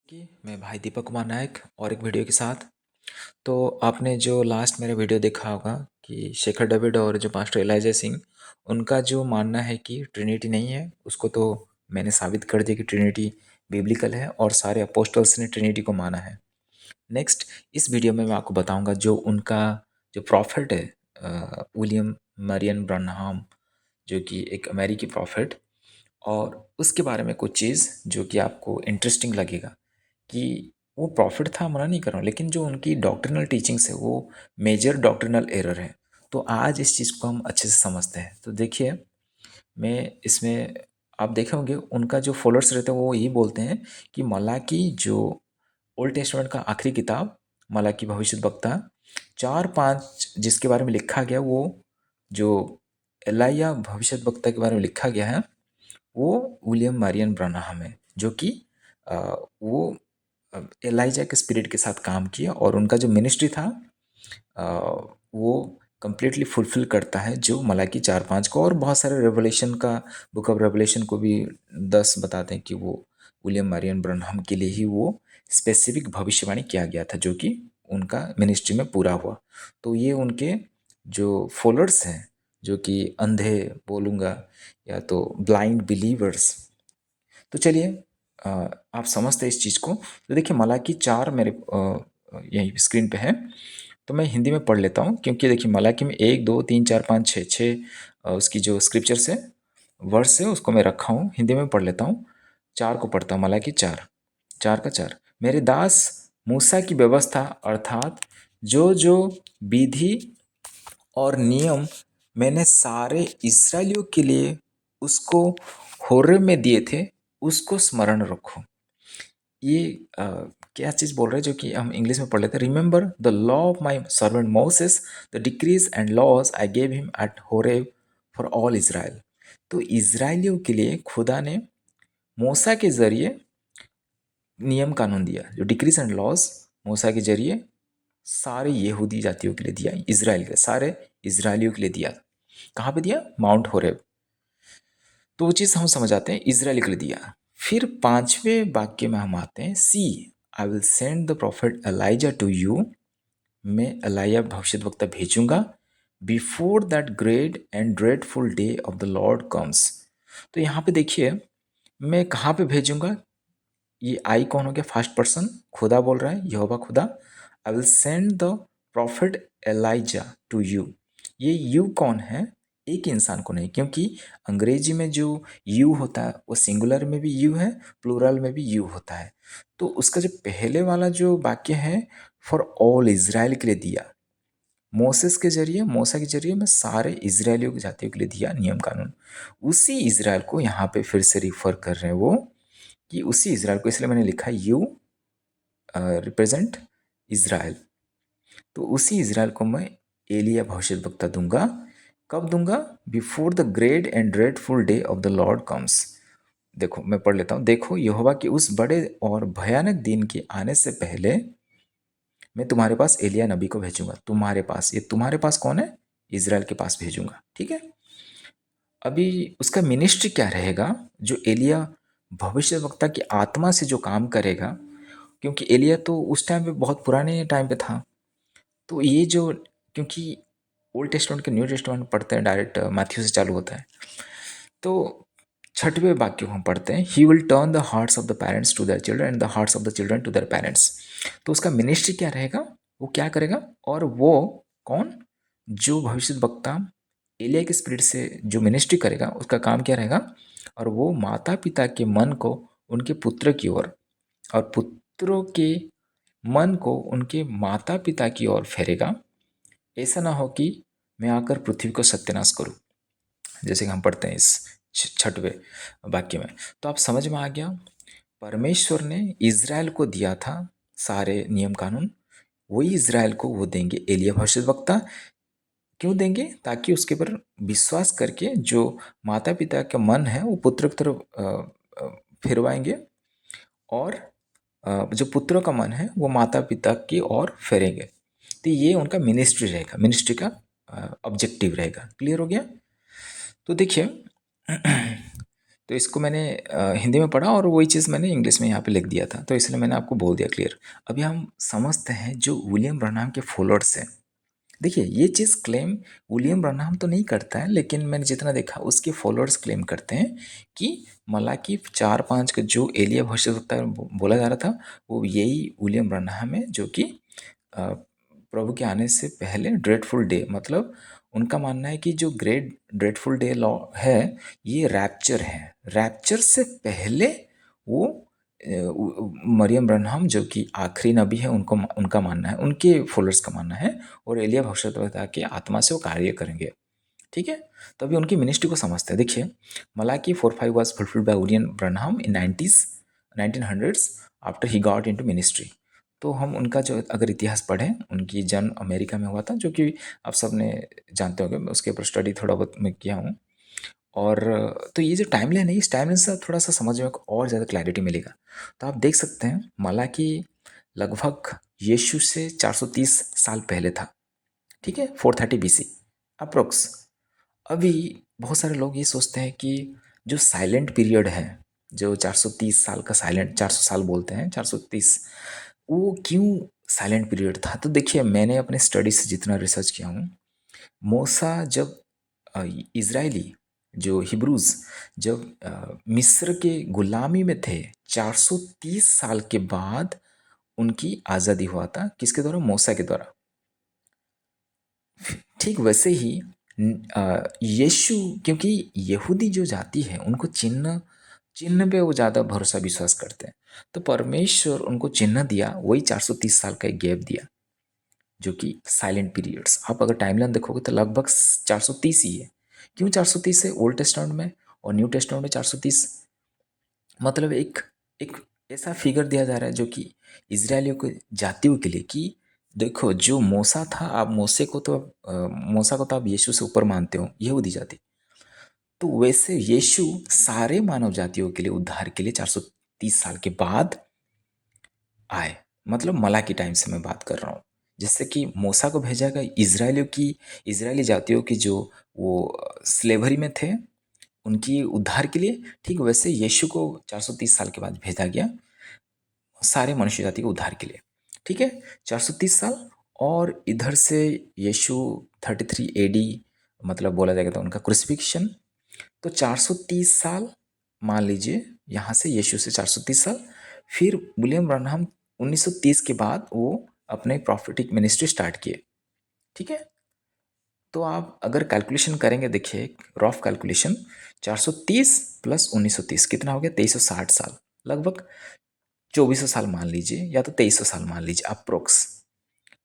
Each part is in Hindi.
कि मैं भाई दीपक कुमार नायक और एक वीडियो के साथ। तो आपने जो लास्ट मेरा वीडियो देखा होगा कि शेखर डेविड और जो पास्टर एलाइजा सिंह, उनका जो मानना है कि ट्रिनिटी नहीं है, उसको तो मैंने साबित कर दिया कि ट्रिनिटी बिब्लिकल है और सारे अपोस्टल्स ने ट्रिनिटी को माना है। नेक्स्ट, इस वीडियो में मैं आपको बताऊंगा जो उनका जो प्रॉफिट है, विलियम मरियन ब्रनहाम, जो कि एक अमेरिकी प्रॉफिट, और उसके बारे में कुछ चीज़ जो कि आपको इंटरेस्टिंग लगेगा कि वो प्रॉफिट था, मना नहीं कर रहा हूँ, लेकिन जो उनकी डॉक्ट्रिनल टीचिंग्स है वो मेजर डॉक्ट्रिनल एरर है। तो आज इस चीज़ को हम अच्छे से समझते हैं। तो देखिए, मैं इसमें आप देखे होंगे उनका जो फॉलोअर्स रहते हैं वो यही बोलते हैं कि मलाकी जो ओल्ड टेस्टमेंट का आखिरी किताब, मलाकी भविष्यद्वक्ता 4-5 जिसके बारे में लिखा गया, वो जो एलाइया भविष्यद्वक्ता के बारे में लिखा गया है वो विलियम मैरियन ब्रनहाम है, जो कि वो एलाइजा के स्पिरिट के साथ काम किया और उनका जो मिनिस्ट्री था अ, वो कम्प्लीटली फुलफिल करता है जो मलाकी 4-5 को, और बहुत सारे रेवलेशन का, बुक ऑफ रेवलेशन को भी 10 बताते हैं कि वो विलियम मैरियन ब्रनहाम के लिए ही वो स्पेसिफिक भविष्यवाणी किया गया था, जो कि उनका मिनिस्ट्री में पूरा हुआ। तो ये उनके जो फॉलोअर्स हैं, जो कि अंधे बोलूँगा या तो ब्लाइंड बिलीवर्स। तो चलिए, अ, आप समझते हैं इस चीज़ को। तो देखिए, मलाकी 4 मेरे यहीं स्क्रीन पे है। तो मैं हिंदी में पढ़ लेता हूँ, क्योंकि देखिए मलाकी में 1 2 3 4 5 6 6 उसकी जो स्क्रिप्चर्स है, वर्स है, उसको मैं रखा हूँ। हिंदी में पढ़ लेता हूँ। 4 को पढ़ता हूँ, मलाकी 4, 4 का 4। मेरे दास मूसा की व्यवस्था अर्थात जो जो विधि और नियम मैंने सारे इसराइलियों के लिए उसको होरे में दिए थे, उसको स्मरण रखो। ये क्या चीज़ बोल रहे हैं, जो कि हम इंग्लिश में पढ़ लेते हैं। Remember the law of my servant Moses, the decrees and laws I gave him at Horeb for all Israel. तो इसराइलियों के लिए खुदा ने मूसा के जरिए नियम कानून दिया, जो डिक्रीज एंड लॉज मूसा के जरिए सारे यहूदी जातियों के लिए दिया, इसराइल के सारे इसराइलियों के लिए दिया। कहाँ पे दिया? Mount Horeb. तो वो चीज़ हम समझ आते हैं, इसराइल के लिए दिया। फिर 5वें वाक्य में हम आते हैं, see I will send the prophet Elijah to you. मैं एलाइया भविष्यद्वक्ता भेजूंगा before that great and dreadful day of the Lord comes. तो यहाँ पे देखिए, मैं कहाँ पे भेजूंगा? ये आई कौन हो गया? फर्स्ट पर्सन, खुदा बोल रहा है, यहोवा खुदा। I will send the prophet Elijah to you. ये यू कौन है? एक इंसान को नहीं, क्योंकि अंग्रेजी में जो यू होता है वो सिंगुलर में भी यू है, प्लूरल में भी यू होता है। तो उसका जो पहले वाला जो वाक्य है, फॉर ऑल इज़राइल के लिए दिया, मोसेस के जरिए, मूसा के जरिए मैं सारे इजरायलियों की जातियों के लिए दिया नियम कानून। उसी इजराइल को यहाँ पे फिर से रिफर कर रहे हैं वो, कि उसी इजराइल को, इसलिए मैंने लिखा यू रिप्रेजेंट इजराइल। तो उसी इजराइल को मैं एलिया भविष्यद्वक्ता दूंगा। कब दूंगा? Before the great and dreadful day of the Lord comes. देखो मैं पढ़ लेता हूँ। देखो, यहोवा के उस बड़े और भयानक दिन के आने से पहले मैं तुम्हारे पास एलिया नबी को भेजूंगा। तुम्हारे पास, ये तुम्हारे पास कौन है? इजराइल के पास भेजूंगा, ठीक है। अभी उसका मिनिस्ट्री क्या रहेगा? जो एलिया भविष्यवक्ता की आत्मा से जो काम करेगा, क्योंकि एलिया तो उस टाइम पे बहुत पुराने टाइम पे था। तो ये जो, क्योंकि ओल्ड टेस्टमेंट के न्यू टेस्टमेंट पढ़ते हैं डायरेक्ट मैथ्यू से चालू होता है। तो 6वें वाक्य को हम पढ़ते हैं, he will turn the hearts of the parents to their children and the hearts of the children to their parents. तो उसका मिनिस्ट्री क्या रहेगा? वो क्या करेगा? और वो कौन? जो भविष्य वक्ता एलिया के स्पिरिट से जो मिनिस्ट्री करेगा, उसका काम क्या रहेगा? और वो माता पिता के मन को उनके पुत्र की ओर, और पुत्रों के मन को उनके माता पिता की ओर फेरेगा। ऐसा ना हो कि मैं आकर पृथ्वी को सत्यानाश करूं, जैसे कि हम पढ़ते हैं इस 6वें वाक्य में। तो आप समझ में आ गया, परमेश्वर ने इज़राइल को दिया था सारे नियम कानून, वही इज़राइल को वो देंगे एलिया भविष्यद्वक्ता। क्यों देंगे? ताकि उसके ऊपर विश्वास करके जो माता पिता का मन है वो पुत्र की तरफ फिरवाएंगे, और जो पुत्रों का मन है वो माता पिता की ओर फेरेंगे। तो ये उनका मिनिस्ट्री रहेगा, मिनिस्ट्री का ऑब्जेक्टिव रहेगा। क्लियर हो गया? तो देखिए, तो इसको मैंने हिंदी में पढ़ा और वही चीज़ मैंने इंग्लिश में यहाँ पे लिख दिया था, तो इसलिए मैंने आपको बोल दिया क्लियर। अभी हम समझते हैं जो विलियम ब्रनहाम के फॉलोअर्स हैं। देखिए ये चीज़ क्लेम विलियम ब्रनहाम तो नहीं करता है, लेकिन मैंने जितना देखा उसके फॉलोअर्स क्लेम करते हैं कि मलाकी 4-5 का जो एलिया भविष्यवक्ता बोला जा रहा था, वो यही विलियम ब्रनहाम है, जो कि प्रभु के आने से पहले ड्रेडफुल डे, मतलब उनका मानना है कि जो ग्रेट ड्रेडफुल डे लॉ है, ये रैप्चर है। रैप्चर से पहले वो मरियम ब्रनहाम जो कि आखिरी नबी है, उनको उनका मानना है, उनके फॉलोअर्स का मानना है, और एलिया भविष्यद्वक्ता की आत्मा से वो कार्य करेंगे। ठीक है, तो अभी उनकी मिनिस्ट्री को समझते हैं। देखिए, Malachi 4:5 was fulfilled by William Branham in 1900s after he got into ministry. तो हम उनका जो अगर इतिहास पढ़ें, उनकी जन्म अमेरिका में हुआ था, जो कि आप सब ने जानते होंगे, मैं उसके ऊपर स्टडी थोड़ा बहुत मैं किया हूँ। और तो ये जो टाइमलाइन है, इस टाइमलाइन से थोड़ा-सा समझ में और ज़्यादा क्लैरिटी मिलेगा। तो आप देख सकते हैं मलाकी लगभग यीशु से 430 साल पहले था, ठीक है? 430 बीसी अप्रॉक्स। अभी बहुत सारे लोग ये सोचते हैं कि जो साइलेंट पीरियड है, जो 430 साल का साइलेंट, 400 साल बोलते हैं, 430, वो क्यों साइलेंट पीरियड था? तो देखिए, मैंने अपने स्टडी से जितना रिसर्च किया हूँ, मूसा जब इज़राइली जो हिब्रूज़ जब मिस्र के गुलामी में थे, 430 साल के बाद उनकी आज़ादी हुआ था। किसके द्वारा? मूसा के द्वारा। ठीक वैसे ही यीशु, क्योंकि यहूदी जो जाति है उनको चिन्ह चिन्ह पे वो ज़्यादा भरोसा विश्वास करते हैं, तो परमेश्वर उनको चिन्ह दिया, वही 430 साल का एक गैप दिया, जो कि साइलेंट पीरियड्स। आप अगर टाइमलाइन देखोगे तो लगभग 430 ही है। क्यों 430 है ओल्ड टेस्टामेंट में और न्यू टेस्टामेंट में 430? मतलब एक एक ऐसा फिगर दिया जा रहा है जो कि इजरायलियों के जातियों के लिए, कि देखो जो मूसा था, आप मूसा को तो आप यीशु से ऊपर मानते हो, यहूदी जाति, तो वैसे यीशु सारे मानव जातियों के लिए उद्धार के लिए 430 साल के बाद आए। मतलब मला की टाइम से मैं बात कर रहा हूँ, जिससे कि मूसा को भेजा गया इजरायली जातियों की जो वो स्लेवरी में थे, उनकी उद्धार के लिए। ठीक वैसे यीशु को 430 साल के बाद भेजा गया सारे मनुष्य जाति के उद्धार के लिए। ठीक है, 430 साल। और इधर से यीशु 33 एडी, मतलब बोला जाएगा तो उनका क्रूसिफिक्शन। तो 430 साल मान लीजिए, यहाँ से यीशु से 430 साल। फिर विलियम ब्रनहाम 1930 के बाद वो अपने प्रॉफिटिक मिनिस्ट्री स्टार्ट किए। ठीक है, तो आप अगर कैलकुलेशन करेंगे, देखिए रफ कैलकुलेशन, 430 प्लस 1930 कितना हो गया? 2360 साल, लगभग 2400 साल मान लीजिए, या तो 2300 साल मान लीजिए अप्रोक्स।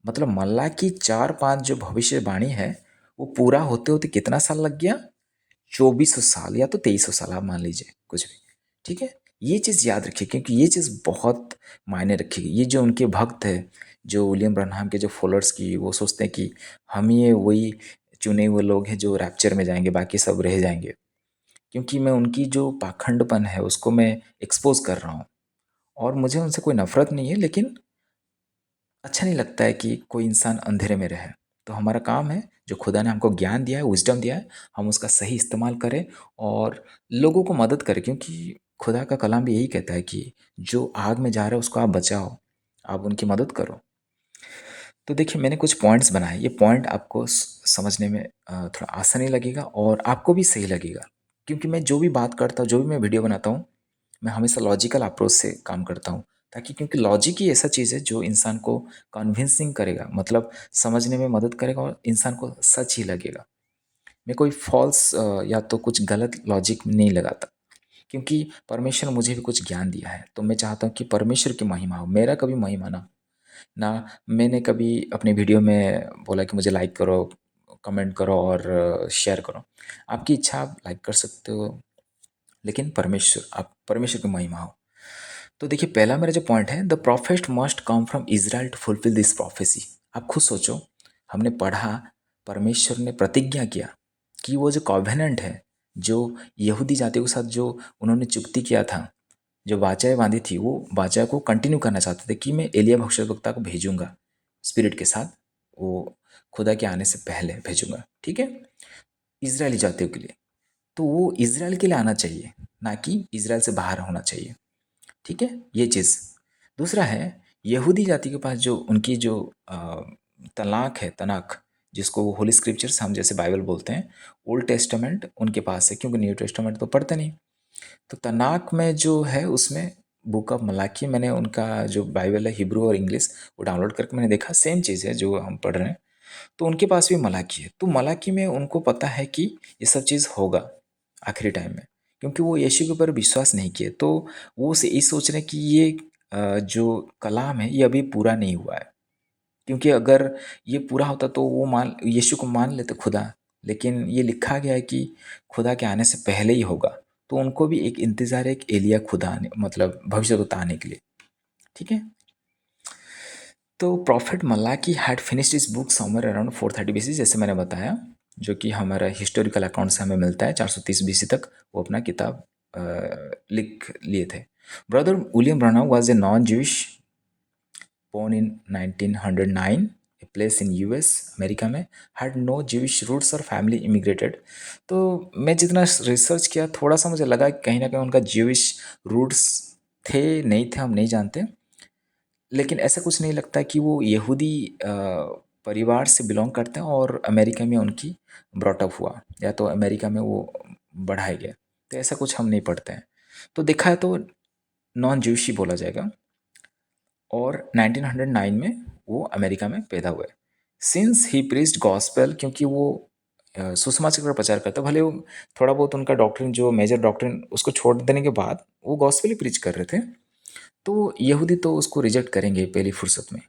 मतलब मल्ला की 4-5 जो भविष्यवाणी है, वो पूरा होते होते कितना साल लग गया? 2400 साल या तो 2300 साल, आप मान लीजिए कुछ भी। ठीक है, ये चीज़ याद रखिए, क्योंकि ये चीज़ बहुत मायने रखेगी। ये जो उनके भक्त है, जो विलियम ब्रनहाम के जो फॉलोअर्स की, वो सोचते हैं कि हम ये वही चुने हुए लोग हैं जो रैप्चर में जाएंगे, बाकी सब रह जाएंगे। क्योंकि मैं उनकी जो पाखंडपन है उसको मैं एक्सपोज कर रहा हूँ, और मुझे उनसे कोई नफरत नहीं है, लेकिन अच्छा नहीं लगता है कि कोई इंसान अंधेरे में रहे। तो हमारा काम है, जो खुदा ने हमको ज्ञान दिया है, विज़डम दिया है, हम उसका सही इस्तेमाल करें और लोगों को मदद करें। क्योंकि खुदा का कलाम भी यही कहता है कि जो आग में जा रहा है उसको आप बचाओ, आप उनकी मदद करो। तो देखिए, मैंने कुछ पॉइंट्स बनाए, ये पॉइंट आपको समझने में थोड़ा आसानी लगेगा और आपको भी सही लगेगा। क्योंकि मैं जो भी बात करता हूँ, जो भी मैं वीडियो बनाता हूँ, मैं हमेशा लॉजिकल अप्रोच से काम करता हूँ, ताकि क्योंकि लॉजिक ही ऐसा चीज़ है जो इंसान को कन्विंसिंग करेगा, मतलब समझने में मदद करेगा और इंसान को सच ही लगेगा। मैं कोई फॉल्स या तो कुछ गलत लॉजिक नहीं लगाता, क्योंकि परमेश्वर ने मुझे भी कुछ ज्ञान दिया है, तो मैं चाहता हूँ कि परमेश्वर की महिमा हो, मेरा कभी महिमा ना मैंने कभी अपने वीडियो में बोला कि मुझे लाइक करो, कमेंट करो और शेयर करो। आपकी इच्छा, आप लाइक कर सकते हो, लेकिन परमेश्वर की महिमा हो। तो देखिए, पहला मेरा जो पॉइंट है, the prophet must come from Israel to fulfil this prophecy. आप खुद सोचो, हमने पढ़ा, परमेश्वर ने प्रतिज्ञा किया कि वो जो कॉवेनेंट है, जो यहूदी जातियों के साथ जो उन्होंने चुक्ति किया था, जो वाचाएँ बांधी थी, वो वाचा को कंटिन्यू करना चाहते थे कि मैं एलिया भविष्यद्वक्ता को भेजूंगा स्पिरिट के साथ, वो खुदा के आने से पहले भेजूंगा। ठीक है, इजरायली जातियों के लिए। तो वो इज़राइल के लिए आना चाहिए, ना कि इज़राइल से बाहर होना चाहिए। ठीक है, ये चीज़। दूसरा है, यहूदी जाति के पास जो उनकी जो तलाक है, तनाक, जिसको होली स्क्रिप्चर्स हम जैसे बाइबल बोलते हैं, ओल्ड टेस्टामेंट उनके पास है, क्योंकि न्यू टेस्टामेंट तो पढ़ते नहीं। तो तनाक में जो है उसमें बुक ऑफ मलाकी, मैंने उनका जो बाइबल है हिब्रू और इंग्लिश वो डाउनलोड करके मैंने देखा, सेम चीज़ है जो हम पढ़ रहे हैं। तो उनके पास भी मलाकी है। तो मलाकी में उनको पता है कि ये सब चीज़ होगा आखिरी टाइम में, क्योंकि वो यीशु के ऊपर विश्वास नहीं किए। तो वो ये सोच रहे हैं कि ये जो कलाम है ये अभी पूरा नहीं हुआ है, क्योंकि अगर ये पूरा होता तो वो मान यीशु को मान लेते खुदा, लेकिन ये लिखा गया है कि खुदा के आने से पहले ही होगा। तो उनको भी एक इंतज़ार है, एक एलिया खुदा आने, मतलब भविष्यवक्ता आने के लिए। ठीक है। तो प्रॉफिट मलाकी हैड फिनिश्ड इस बुक समवेयर अराउंड 430 BC, जैसे मैंने बताया, जो कि हमारा हिस्टोरिकल अकाउंट से हमें मिलता है। 430 BC तक वो अपना किताब लिख लिए थे। Brother William Branham was a non Jewish, born in 1909, a place in US America में, had no Jewish roots और family immigrated। तो मैं जितना रिसर्च किया थोड़ा सा मुझे लगा कि कहीं ना कहीं उनका ज्यूइश रूट्स थे, नहीं थे, हम नहीं जानते। लेकिन ऐसा कुछ नहीं लगता कि वो यहूदी परिवार से बिलोंग करते हैं और अमेरिका में उनकी ब्रॉटअप हुआ, या तो अमेरिका में वो बढ़ाए गए। तो ऐसा कुछ हम नहीं पढ़ते हैं। तो देखा है तो नॉन ज्यूश ही बोला जाएगा। और 1909 में वो अमेरिका में पैदा हुए। सिंस ही प्रीच्ड गॉस्पेल, क्योंकि वो सुसमाचार का प्रचार करता, भले वो थोड़ा बहुत उनका डॉक्ट्रिन जो मेजर डॉक्ट्रिन उसको छोड़ देने के बाद वो गॉस्पेल ही प्रीच कर रहे थे, तो यहूदी तो उसको रिजेक्ट करेंगे पहली फुर्सत में।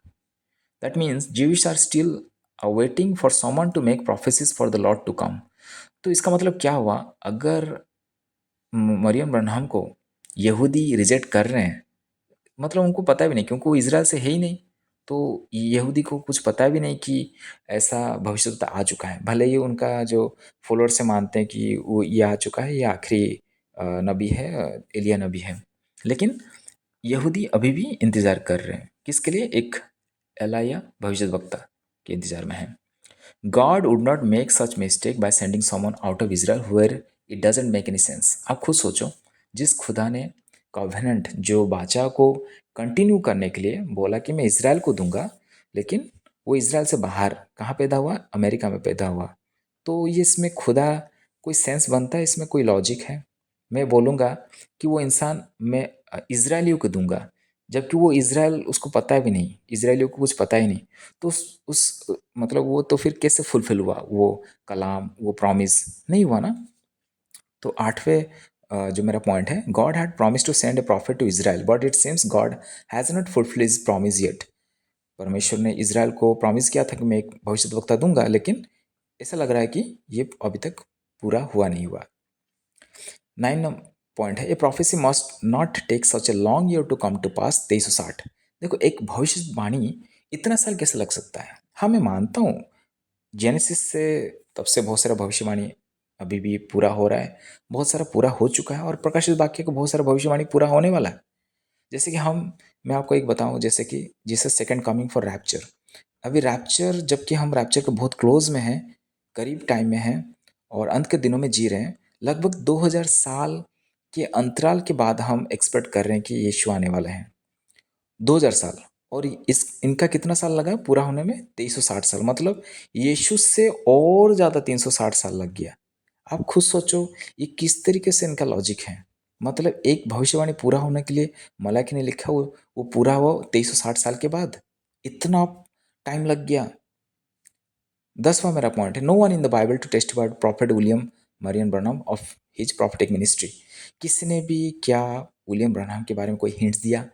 That means Jewish are still waiting for someone to make prophecies for the Lord to come. तो इसका मतलब क्या हुआ, अगर मरियम ब्रनहम को यहूदी रिजेक्ट कर रहे हैं, मतलब उनको पता भी नहीं, क्योंकि वो इज़राइल से है ही नहीं। तो यहूदी को कुछ पता भी नहीं कि ऐसा भविष्यवक्ता आ चुका है। भले ही उनका जो फॉलोअर्स से मानते हैं कि वो ये आ चुका है, ये आखिरी नबी है, एलिया नबी है, लेकिन यहूदी अभी भी इंतज़ार कर रहे हैं। किसके लिए? एक एलाया भविष्यवक्ता के इंतज़ार में है। God would not make such mistake by sending someone out of Israel where it doesn't make any sense. आप खुद सोचो, जिस खुदा ने कॉवेनेंट जो बाचा को कंटिन्यू करने के लिए बोला कि मैं इज़राइल को दूंगा, लेकिन वो इज़राइल से बाहर कहाँ पैदा हुआ? अमेरिका में पैदा हुआ। तो ये इसमें खुदा कोई सेंस बनता है? इसमें कोई लॉजिक है? मैं बोलूँगा कि वो इंसान मैं इज़राइलियों को दूंगा, जबकि वो इज़राइल उसको पता भी नहीं, इज़राइलियों को कुछ पता ही नहीं। तो उस मतलब वो तो फिर कैसे फुलफिल हुआ वो कलाम, वो प्रॉमिस नहीं हुआ ना। तो आठवें जो मेरा पॉइंट है, God had promise to send a prophet to Israel but it seems God has not fulfil his promise yet. परमेश्वर ने इज़राइल को प्रॉमिस किया था कि मैं एक भविष्यद्वक्ता दूंगा, लेकिन ऐसा लग रहा है कि ये अभी तक पूरा हुआ नहीं हुआ। 9 पॉइंट है, a prophecy must not take such a long year to come to pass. 2360। देखो, एक भविष्यवाणी इतना साल कैसे लग सकता है? हाँ, मैं मानता हूँ जेनेसिस से तब से बहुत सारा भविष्यवाणी अभी भी पूरा हो रहा है, बहुत सारा पूरा हो चुका है, और प्रकाशित वाक्य को बहुत सारा भविष्यवाणी पूरा होने वाला है। जैसे कि मैं आपको एक बताऊं, जैसे कि Jesus second coming for rapture. अभी रैप्चर, जबकि हम रैप्चर के बहुत क्लोज में हैं, करीब टाइम में हैं और अंत के दिनों में जी रहे हैं, लगभग 2000 साल के अंतराल के बाद हम एक्सपेक्ट कर रहे हैं कि यीशु आने वाले हैं। 2000 साल। और इस इनका कितना साल लगा पूरा होने में? 2360 साल। मतलब यीशु से और ज़्यादा 360 साल लग गया। आप खुद सोचो ये किस तरीके से इनका लॉजिक है। मतलब एक भविष्यवाणी पूरा होने के लिए मलाकी ने लिखा वो पूरा हुआ 2360 साल के बाद। इतना टाइम लग गया। 10वां मेरा पॉइंट है, no one in the Bible to testify prophet William Marrion Branham of his prophetic ministry. किसी ने भी क्या विलियम ब्रनम के बारे में कोई हिंट्स दिया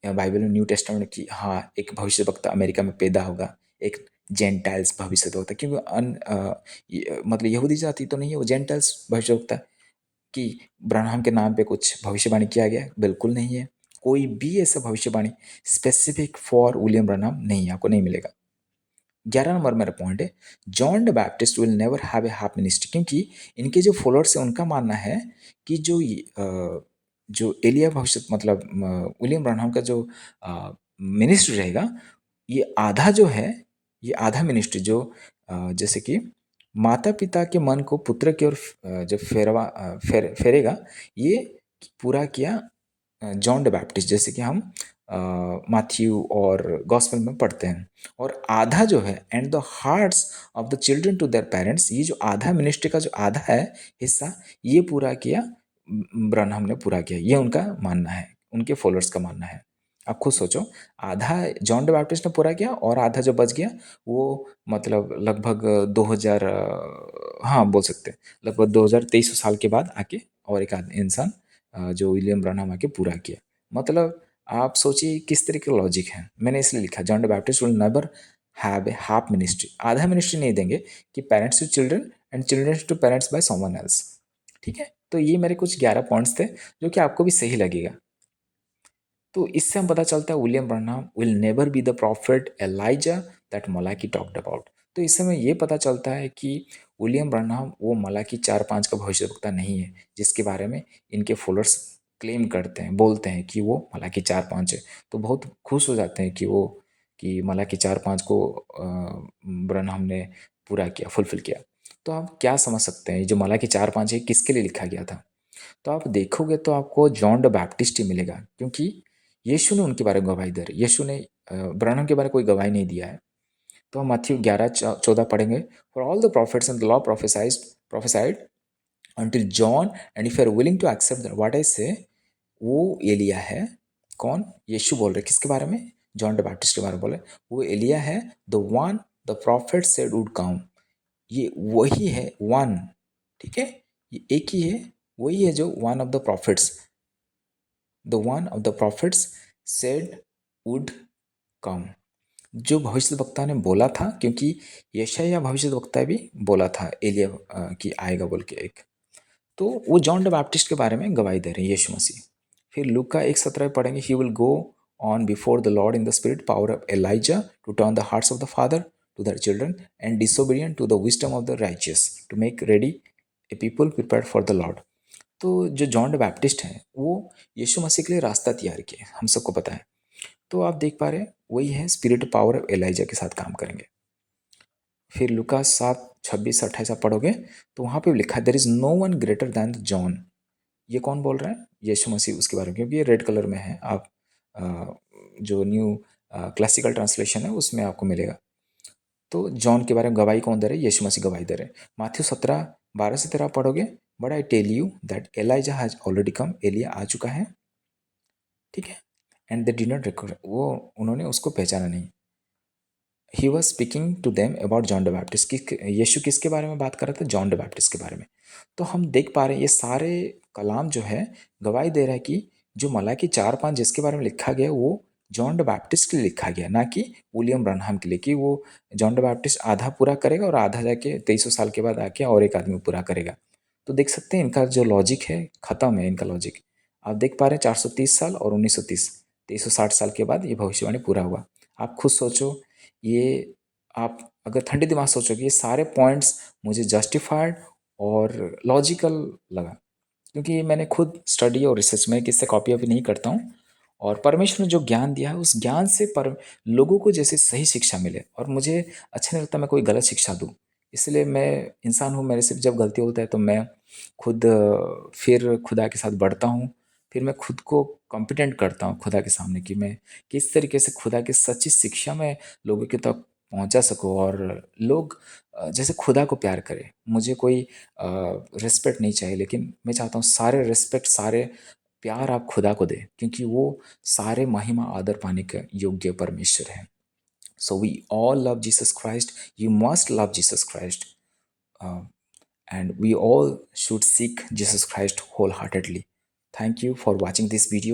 या बाइबल में, न्यू टेस्टामेंट की? हाँ, एक भविष्यवक्ता अमेरिका में पैदा होगा, एक जेंटाइल्स भविष्यवक्ता, क्योंकि मतलब यहूदी जाति तो नहीं है वो, जेंटाइल्स भविष्यवक्ता कि ब्रनहम के नाम पे कुछ भविष्यवाणी किया गया? बिल्कुल नहीं है। कोई भी ऐसा भविष्यवाणी स्पेसिफिक फॉर विलियम ब्रनहम नहीं, आपको नहीं मिलेगा। 11 नंबर मेरा पॉइंट है, John the Baptist will never have a half ministry, क्योंकि इनके जो फॉलोअर्स हैं उनका मानना है कि जो एलिया भविष्य, मतलब विलियम ब्रनहम का जो मिनिस्ट्री रहेगा, ये आधा जो है, ये आधा मिनिस्ट्री जो जैसे कि माता पिता के मन को पुत्र की ओर जब फेरेगा, ये पूरा किया जॉन द बैप्टिस्ट, जैसे कि हम माथ्यू और गॉस्पेल में पढ़ते हैं। और आधा जो है, and the hearts of the children to their parents, ये जो आधा मिनिस्ट्री का जो आधा है हिस्सा, ये पूरा किया ब्रनहम ने पूरा किया, ये उनका मानना है, उनके फॉलोअर्स का मानना है। आप खुद सोचो, आधा जॉन द बैप्टिस्ट ने पूरा किया और आधा जो बच गया वो मतलब लगभग 2000, हाँ बोल सकते हैं लगभग 2023 साल के बाद आके और एक आदमी इंसान जो विलियम ब्रनहम आके पूरा किया। मतलब आप सोचिए किस तरह का लॉजिक है। मैंने इसलिए लिखा John the Baptist will never have a half ministry, आधा मिनिस्ट्री नहीं देंगे कि parents to children and children to parents by someone else. ठीक है, तो ये मेरे कुछ 11 पॉइंट्स थे जो कि आपको भी सही लगेगा। तो इससे हम पता चलता है William Branham will never be the prophet Elijah that Malachi talked about. तो इससे हमें ये पता चलता है कि विलियम ब्रनहम वो मलाकी 4:5 का भविष्यवक्ता नहीं है जिसके बारे में इनके फॉलोअर्स क्लेम करते हैं, बोलते हैं कि वो मलाकी 4:5 है। तो बहुत खुश हो जाते हैं कि वो कि मलाकी 4:5 को ब्रनहम ने पूरा किया, फुलफिल किया। तो आप क्या समझ सकते हैं ये जो मलाकी 4:5 है किसके लिए लिखा गया था? तो आप देखोगे तो आपको जॉन द बैप्टिस्ट ही मिलेगा, क्योंकि यीशु ने उनके बारे में गवाही दी है। यीशु ने ब्रनहम के बारे में कोई गवाही नहीं दिया है। तो हम मत्ती 11:14 पढ़ेंगे, for all the prophets and the law prophesied until John, and if you are willing to accept what I say, वो एलिया है। कौन? यीशु बोल रहे किसके बारे में? जॉन द बैप्टिस्ट के बारे में बोले, वो एलिया है, the one the profit said would come. ये वही है वन, ठीक है, ये एक ही है, वही है जो one of the profits, the one of the profits said would come, जो भविष्यवक्ता ने बोला था, क्योंकि यशायाह भविष्यवक्ता भी बोला था एलिया की आएगा बोल के एक। तो वो जॉन द बैप्टिस्ट के बारे में गवाही दे रहे हैं यीशु मसीह। फिर लूका 1:17 पढ़ेंगे, he will go on before the Lord in the spirit power of Elijah to turn the hearts of the father to their children and disobedient to the wisdom of the righteous to make ready a people prepared for the Lord. तो जो जॉन द बैप्टिस्ट हैं वो यीशु मसीह के लिए रास्ता तैयार किए, हम सबको पता है। तो आप देख पा रहे हैं वही है, स्पिरिट पावर ऑफ एलाइजा के साथ काम करेंगे। फिर लुका 7:26-28 आप पढ़ोगे तो वहाँ पे लिखा है, there is no one greater than the John. ये कौन बोल रहा है? यीशु मसीह उसके बारे में, क्योंकि ये रेड कलर में है। आप जो न्यू क्लासिकल ट्रांसलेशन है उसमें आपको मिलेगा। तो जॉन के बारे में गवाही कौन दे रहे हैं? यीशु मसीह गवाही दे रहे हैं। माथ्यू 17:12 से 13 पढ़ोगे, but I tell you that Elijah has already come, एलिया आ चुका है, ठीक है, and they did not record, वो उन्होंने उसको पहचाना नहीं। He was speaking to them about John the Baptist, कि यीशु किसके बारे में बात कर रहा था? जॉन द बैप्टिस्ट के बारे में। तो हम देख पा रहे हैं ये सारे कलाम जो है गवाही दे रहा है कि जो मलाकी 4:5 जिसके बारे में लिखा गया वो जॉन द बैप्टिस्ट के लिए लिखा गया, ना कि विलियम ब्रनहम के लिए, कि वो जॉन द बैप्टिस्ट आधा पूरा करेगा और आधा जाके 2300 साल के बाद आके और एक आदमी पूरा करेगा। तो देख सकते हैं इनका जो लॉजिक है खत्म है इनका लॉजिक। आप देख पा रहे हैं 430 साल और 1930, 2360 साल के बाद ये भविष्यवाणी पूरा हुआ। आप खुद सोचो, ये आप अगर ठंडे दिमाग सोचोगे ये सारे पॉइंट्स मुझे जस्टिफाइड और लॉजिकल लगा, क्योंकि मैंने खुद स्टडी और रिसर्च में किससे कॉपी अभी नहीं करता हूँ। और परमेश्वर ने जो ज्ञान दिया है उस ज्ञान से पर लोगों को जैसे सही शिक्षा मिले, और मुझे अच्छा नहीं लगता मैं कोई गलत शिक्षा दूँ। इसलिए मैं इंसान हूँ, मेरे से जब गलती होता है तो मैं खुद फिर खुदा के साथ बढ़ता हूँ। फिर मैं खुद को कॉम्पिटेंट करता हूँ खुदा के सामने कि मैं किस तरीके से खुदा की सच्ची शिक्षा में लोगों के तक पहुंचा सकूं, और लोग जैसे खुदा को प्यार करें। मुझे कोई रिस्पेक्ट नहीं चाहिए, लेकिन मैं चाहता हूँ सारे रिस्पेक्ट सारे प्यार आप खुदा को दें, क्योंकि वो सारे महिमा आदर पाने के योग्य परमेश्वर है। So we all love Jesus Christ, you must love Jesus Christ, and we all should seek Jesus Christ wholeheartedly. Thank you for watching this video.